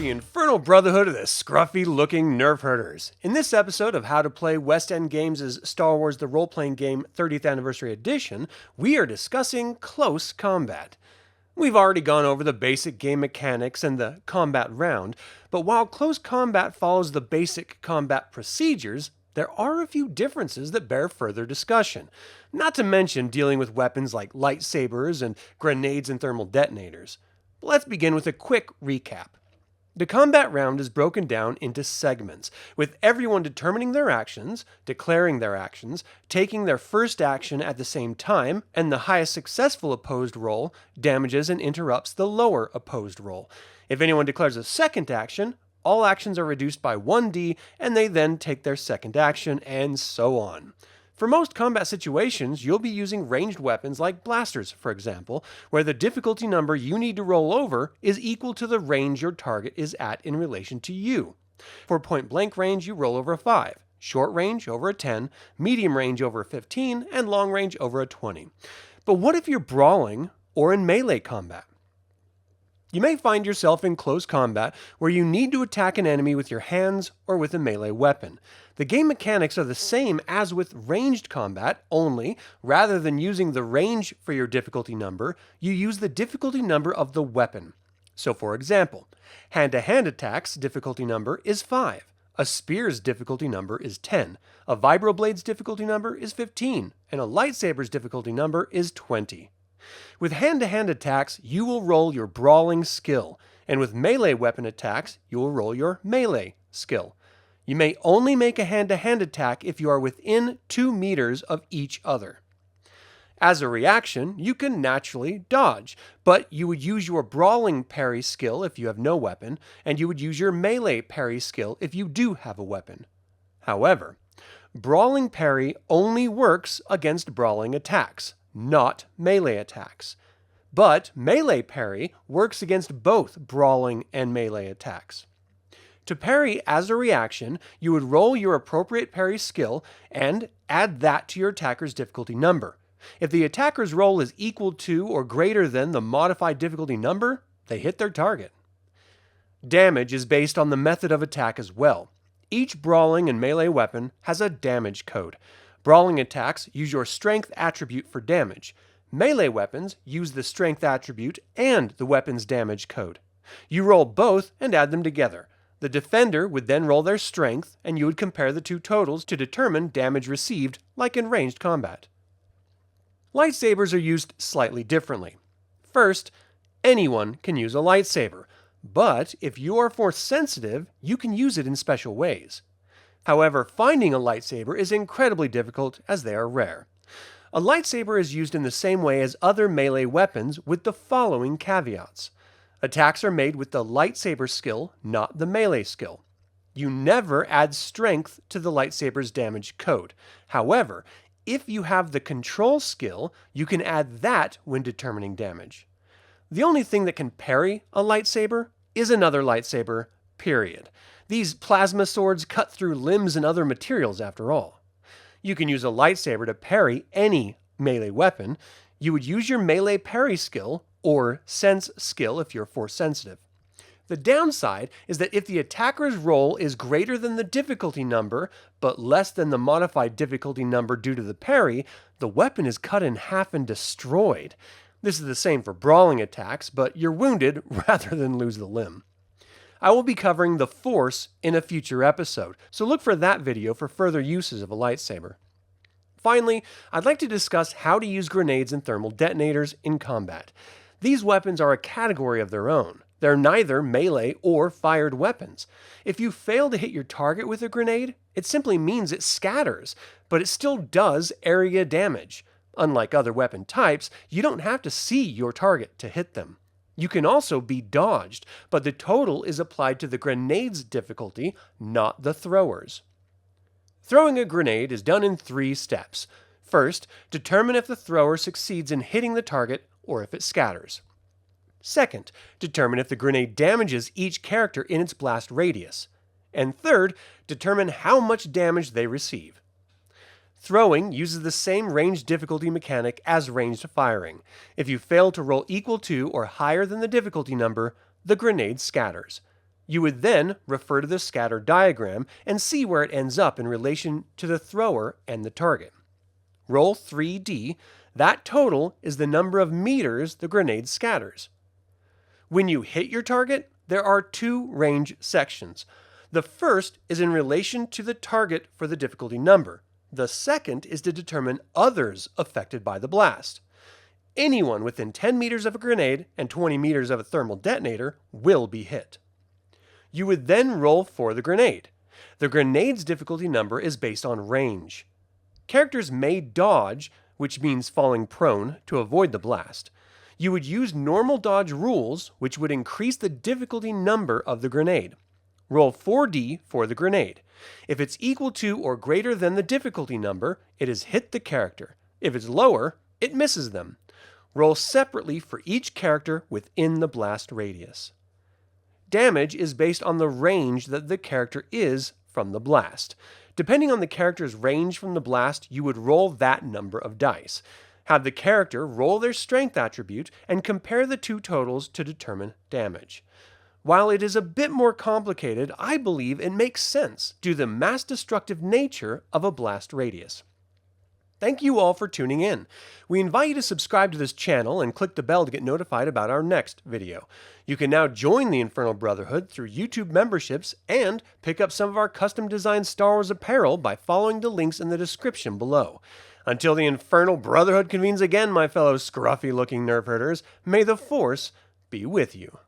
the Infernal Brotherhood of the scruffy-looking Nerf herders. In this episode of How to Play West End Games' Star Wars The Roleplaying Game 30th Anniversary Edition, we are discussing close combat. We've already gone over the basic game mechanics and the combat round, but while close combat follows the basic combat procedures, there are a few differences that bear further discussion, not to mention dealing with weapons like lightsabers and grenades and thermal detonators. Let's begin with a quick recap. The combat round is broken down into segments, with everyone determining their actions, declaring their actions, taking their first action at the same time, and the highest successful opposed roll damages and interrupts the lower opposed roll. If anyone declares a second action, all actions are reduced by 1d, and they then take their second action, and so on. For most combat situations, you'll be using ranged weapons like blasters, for example, where the difficulty number you need to roll over is equal to the range your target is at in relation to you. For point-blank range, you roll over a 5, short range over a 10, medium range over a 15, and long range over a 20. But what if you're brawling or in melee combat? You may find yourself in close combat where you need to attack an enemy with your hands or with a melee weapon. The game mechanics are the same as with ranged combat, only, rather than using the range for your difficulty number, you use the difficulty number of the weapon. So for example, hand-to-hand attacks difficulty number is 5, a spear's difficulty number is 10, a vibroblade's difficulty number is 15, and a lightsaber's difficulty number is 20. With hand-to-hand attacks, you will roll your brawling skill, and with melee weapon attacks, you will roll your melee skill. You may only make a hand-to-hand attack if you are within 2 meters of each other. As a reaction, you can naturally dodge, but you would use your brawling parry skill if you have no weapon, and you would use your melee parry skill if you do have a weapon. However, brawling parry only works against brawling attacks, not melee attacks. But melee parry works against both brawling and melee attacks. To parry as a reaction, you would roll your appropriate parry skill and add that to your attacker's difficulty number. If the attacker's roll is equal to or greater than the modified difficulty number, they hit their target. Damage is based on the method of attack as well. Each brawling and melee weapon has a damage code. Brawling attacks use your strength attribute for damage. Melee weapons use the strength attribute and the weapon's damage code. You roll both and add them together. The defender would then roll their strength, and you would compare the two totals to determine damage received, like in ranged combat. Lightsabers are used slightly differently. First, anyone can use a lightsaber, but if you are force sensitive, you can use it in special ways. However, finding a lightsaber is incredibly difficult as they are rare. A lightsaber is used in the same way as other melee weapons with the following caveats. Attacks are made with the lightsaber skill, not the melee skill. You never add strength to the lightsaber's damage code. However, if you have the control skill, you can add that when determining damage. The only thing that can parry a lightsaber is another lightsaber, period. These plasma swords cut through limbs and other materials after all. You can use a lightsaber to parry any melee weapon. You would use your melee parry skill, or sense skill if you're force sensitive. The downside is that if the attacker's roll is greater than the difficulty number, but less than the modified difficulty number due to the parry, the weapon is cut in half and destroyed. This is the same for brawling attacks, but you're wounded rather than lose the limb. I will be covering the Force in a future episode, so look for that video for further uses of a lightsaber. Finally, I'd like to discuss how to use grenades and thermal detonators in combat. These weapons are a category of their own. They're neither melee or fired weapons. If you fail to hit your target with a grenade, it simply means it scatters, but it still does area damage. Unlike other weapon types, you don't have to see your target to hit them. You can also be dodged, but the total is applied to the grenade's difficulty, not the thrower's. Throwing a grenade is done in 3 steps. First, determine if the thrower succeeds in hitting the target or if it scatters. Second, determine if the grenade damages each character in its blast radius. And third, determine how much damage they receive. Throwing uses the same range difficulty mechanic as ranged firing. If you fail to roll equal to or higher than the difficulty number, the grenade scatters. You would then refer to the scatter diagram and see where it ends up in relation to the thrower and the target. Roll 3D. That total is the number of meters the grenade scatters. When you hit your target, there are two range sections. The first is in relation to the target for the difficulty number. The second is to determine others affected by the blast. Anyone within 10 meters of a grenade and 20 meters of a thermal detonator will be hit. You would then roll for the grenade. The grenade's difficulty number is based on range. Characters may dodge, which means falling prone, to avoid the blast. You would use normal dodge rules, which would increase the difficulty number of the grenade. Roll 4D for the grenade. If it's equal to or greater than the difficulty number, it has hit the character. If it's lower, it misses them. Roll separately for each character within the blast radius. Damage is based on the range that the character is from the blast. Depending on the character's range from the blast, you would roll that number of dice. Have the character roll their strength attribute and compare the two totals to determine damage. While it is a bit more complicated, I believe it makes sense due to the mass destructive nature of a blast radius. Thank you all for tuning in. We invite you to subscribe to this channel and click the bell to get notified about our next video. You can now join the Infernal Brotherhood through YouTube memberships and pick up some of our custom designed Star Wars apparel by following the links in the description below. Until the Infernal Brotherhood convenes again, my fellow scruffy-looking nerf herders, may the Force be with you.